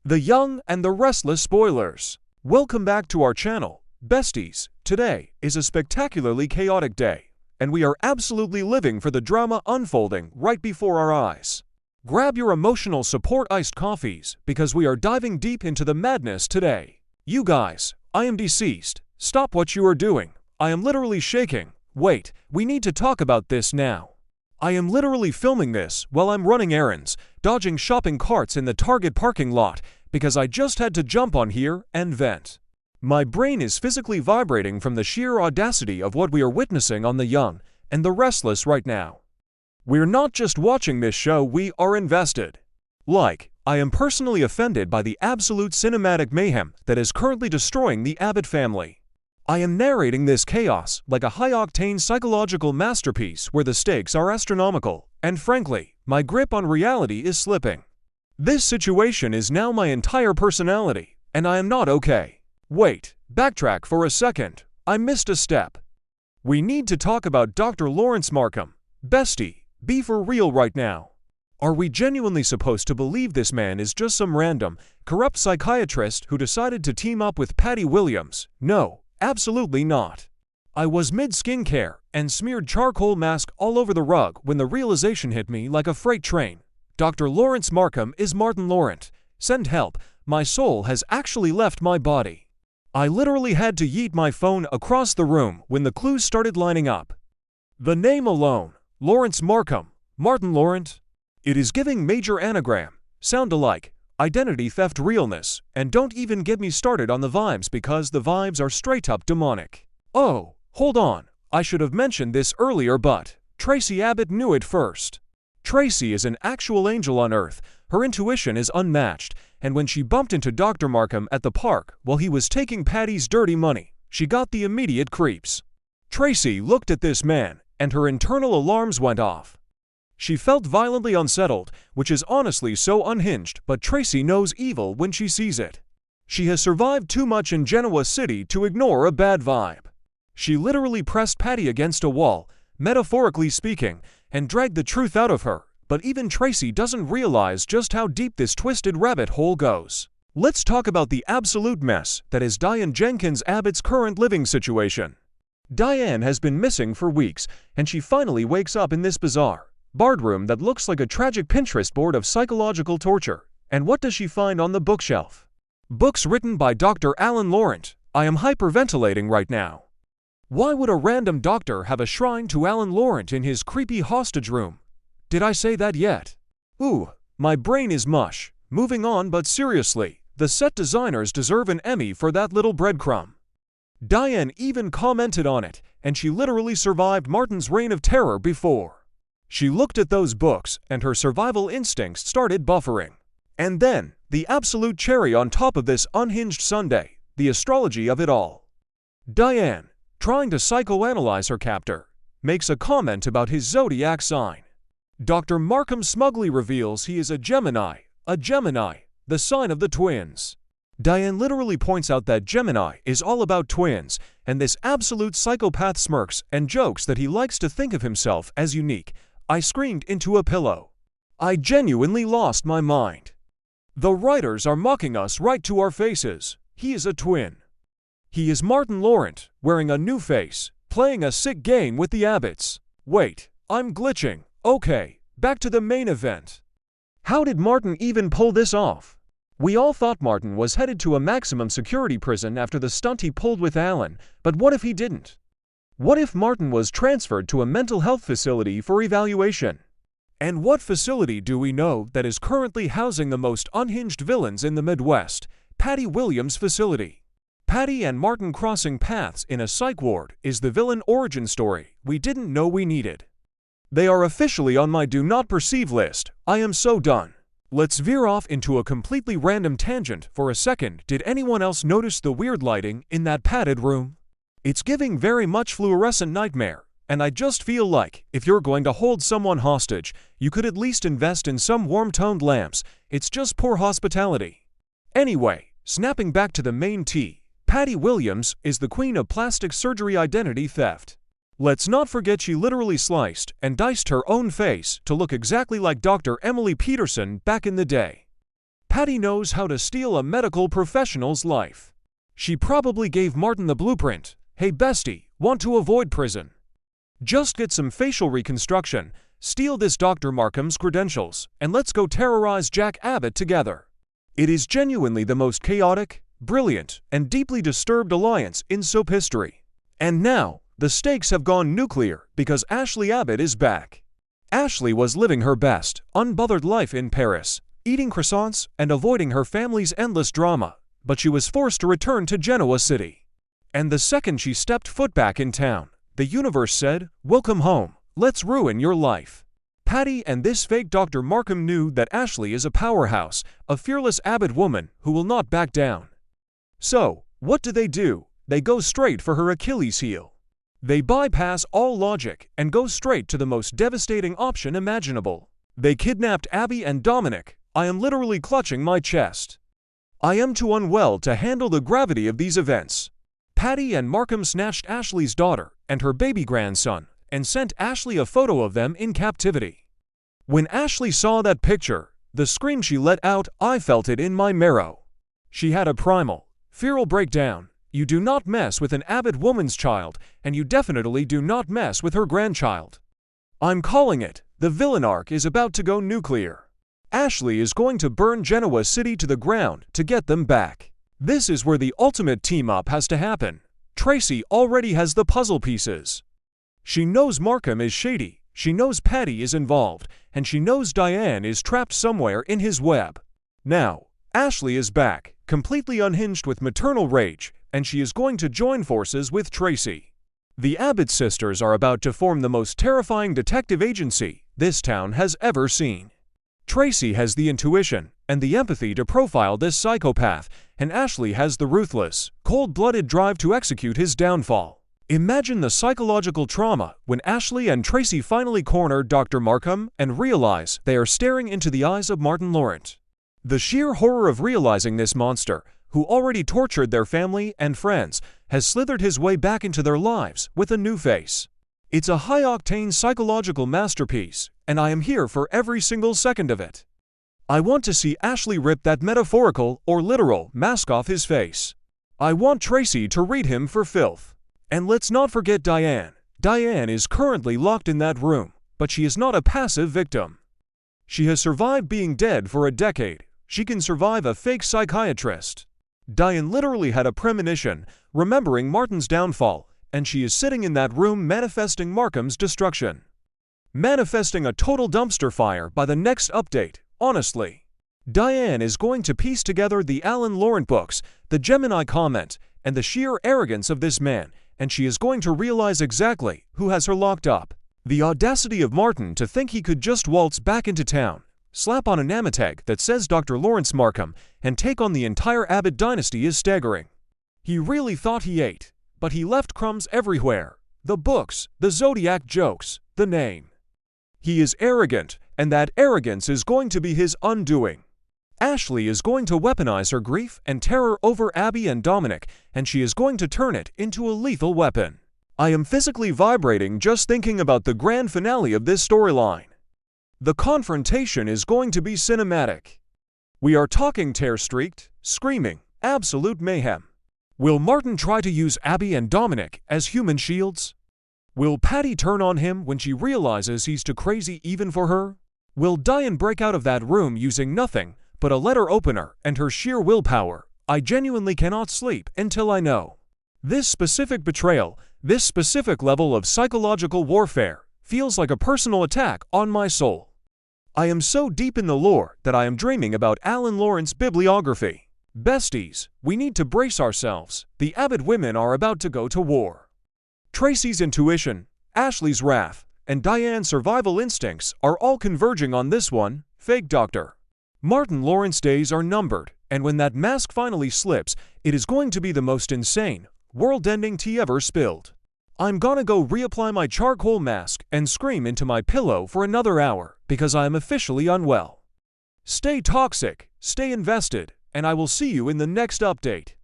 The Young and the Restless Spoilers. Welcome back to our channel, besties. Today is a spectacularly chaotic day, and we are absolutely living for the drama unfolding right before our eyes. Grab your emotional support iced coffees because we are diving deep into the madness today. You guys, I am deceased. Stop what you are doing. I am literally shaking. Wait, we need to talk about this now. I am literally filming this while I'm running errands, dodging shopping carts in the Target parking lot, because I just had to jump on here and vent. My brain is physically vibrating from the sheer audacity of what we are witnessing on The Young and the Restless right now. We're not just watching this show, we are invested. I am personally offended by the absolute cinematic mayhem that is currently destroying the Abbott family. I am narrating this chaos like a high-octane psychological masterpiece where the stakes are astronomical, and frankly, my grip on reality is slipping. This situation is now my entire personality, and I am not okay. Wait, backtrack for a second. I missed a step. We need to talk about Dr. Lawrence Markham. Bestie, be for real right now. Are we genuinely supposed to believe this man is just some random, corrupt psychiatrist who decided to team up with Patty Williams? No. Absolutely not. I was mid-skincare and smeared charcoal mask all over the rug when the realization hit me like a freight train. Dr. Lawrence Markham is Martin Laurent. Send help, my soul has actually left my body. I literally had to yeet my phone across the room when the clues started lining up. The name alone, Lawrence Markham, Martin Laurent. It is giving major anagram, sound alike, identity theft realness, and don't even get me started on the vibes because the vibes are straight up demonic. Oh, hold on, I should have mentioned this earlier, but Traci Abbott knew it first. Traci is an actual angel on earth, her intuition is unmatched, and when she bumped into Dr. Markham at the park while he was taking Patty's dirty money, she got the immediate creeps. Traci looked at this man, and her internal alarms went off. She felt violently unsettled, which is honestly so unhinged, but Traci knows evil when she sees it. She has survived too much in Genoa City to ignore a bad vibe. She literally pressed Patty against a wall, metaphorically speaking, and dragged the truth out of her, but even Traci doesn't realize just how deep this twisted rabbit hole goes. Let's talk about the absolute mess that is Diane Jenkins Abbott's current living situation. Diane has been missing for weeks, and she finally wakes up in this bizarre barred room that looks like a tragic Pinterest board of psychological torture. And what does she find on the bookshelf? Books written by Dr. Alan Laurent. I am hyperventilating right now. Why would a random doctor have a shrine to Alan Laurent in his creepy hostage room? Did I say that yet? Ooh, my brain is mush. Moving on, but seriously, the set designers deserve an Emmy for that little breadcrumb. Diane even commented on it, and she literally survived Martin's reign of terror before. She looked at those books, and her survival instincts started buffering. And then, the absolute cherry on top of this unhinged Sunday, the astrology of it all. Diane, trying to psychoanalyze her captor, makes a comment about his zodiac sign. Dr. Markham smugly reveals he is a Gemini, the sign of the twins. Diane literally points out that Gemini is all about twins, and this absolute psychopath smirks and jokes that he likes to think of himself as unique. I screamed into a pillow. I genuinely lost my mind. The writers are mocking us right to our faces. He is a twin. He is Martin Laurent, wearing a new face, playing a sick game with the Abbotts. Wait, I'm glitching. Okay, back to the main event. How did Martin even pull this off? We all thought Martin was headed to a maximum security prison after the stunt he pulled with Alan, but what if he didn't? What if Martin was transferred to a mental health facility for evaluation? And what facility do we know that is currently housing the most unhinged villains in the Midwest? Patty Williams' facility. Patty and Martin crossing paths in a psych ward is the villain origin story we didn't know we needed. They are officially on my do not perceive list. I am so done. Let's veer off into a completely random tangent for a second. Did anyone else notice the weird lighting in that padded room? It's giving very much fluorescent nightmare, and I just feel like, if you're going to hold someone hostage, you could at least invest in some warm-toned lamps. It's just poor hospitality. Anyway, snapping back to the main tea, Patty Williams is the queen of plastic surgery identity theft. Let's not forget she literally sliced and diced her own face to look exactly like Dr. Emily Peterson back in the day. Patty knows how to steal a medical professional's life. She probably gave Martin the blueprint. Hey bestie, want to avoid prison? Just get some facial reconstruction, steal this Dr. Markham's credentials, and let's go terrorize Jack Abbott together. It is genuinely the most chaotic, brilliant, and deeply disturbed alliance in soap history. And now, the stakes have gone nuclear because Ashley Abbott is back. Ashley was living her best, unbothered life in Paris, eating croissants and avoiding her family's endless drama, but she was forced to return to Genoa City. And the second she stepped foot back in town, the universe said, "Welcome home, let's ruin your life." Patty and this fake Dr. Markham knew that Ashley is a powerhouse, a fearless Abbott woman who will not back down. So, what do? They go straight for her Achilles heel. They bypass all logic and go straight to the most devastating option imaginable. They kidnapped Abby and Dominic. I am literally clutching my chest. I am too unwell to handle the gravity of these events. Patty and Markham snatched Ashley's daughter and her baby grandson and sent Ashley a photo of them in captivity. When Ashley saw that picture, the scream she let out, I felt it in my marrow. She had a primal, feral breakdown. You do not mess with an Abbott woman's child, and you definitely do not mess with her grandchild. I'm calling it. The villain arc is about to go nuclear. Ashley is going to burn Genoa City to the ground to get them back. This is where the ultimate team-up has to happen. Traci already has the puzzle pieces. She knows Markham is shady, she knows Patty is involved, and she knows Diane is trapped somewhere in his web. Now, Ashley is back, completely unhinged with maternal rage, and she is going to join forces with Traci. The Abbott sisters are about to form the most terrifying detective agency this town has ever seen. Traci has the intuition and the empathy to profile this psychopath, and Ashley has the ruthless, cold-blooded drive to execute his downfall. Imagine the psychological trauma when Ashley and Traci finally corner Dr. Markham and realize they are staring into the eyes of Martin Laurent. The sheer horror of realizing this monster, who already tortured their family and friends, has slithered his way back into their lives with a new face. It's a high-octane psychological masterpiece, and I am here for every single second of it. I want to see Ashley rip that metaphorical or literal mask off his face. I want Traci to read him for filth. And let's not forget Diane. Diane is currently locked in that room, but she is not a passive victim. She has survived being dead for a decade. She can survive a fake psychiatrist. Diane literally had a premonition, remembering Martin's downfall, and she is sitting in that room manifesting Markham's destruction. Manifesting a total dumpster fire by the next update, honestly. Diane is going to piece together the Alan Laurent books, the Gemini comment, and the sheer arrogance of this man, and she is going to realize exactly who has her locked up. The audacity of Martin to think he could just waltz back into town, slap on a name tag that says Dr. Lawrence Markham, and take on the entire Abbott dynasty is staggering. He really thought he ate, but he left crumbs everywhere. The books, the Zodiac jokes, the name. He is arrogant, and that arrogance is going to be his undoing. Ashley is going to weaponize her grief and terror over Abby and Dominic, and she is going to turn it into a lethal weapon. I am physically vibrating just thinking about the grand finale of this storyline. The confrontation is going to be cinematic. We are talking tear-streaked, screaming, absolute mayhem. Will Martin try to use Abby and Dominic as human shields? Will Patty turn on him when she realizes he's too crazy even for her? Will Diane break out of that room using nothing but a letter opener and her sheer willpower? I genuinely cannot sleep until I know. This specific betrayal, this specific level of psychological warfare, feels like a personal attack on my soul. I am so deep in the lore that I am dreaming about Alan Laurent's bibliography. Besties, we need to brace ourselves. The Abbott women are about to go to war. Traci's intuition, Ashley's wrath, and Diane's survival instincts are all converging on this one, fake doctor. Martin Laurent's days are numbered, and when that mask finally slips, it is going to be the most insane, world-ending tea ever spilled. I'm gonna go reapply my charcoal mask and scream into my pillow for another hour because I am officially unwell. Stay toxic, stay invested, and I will see you in the next update.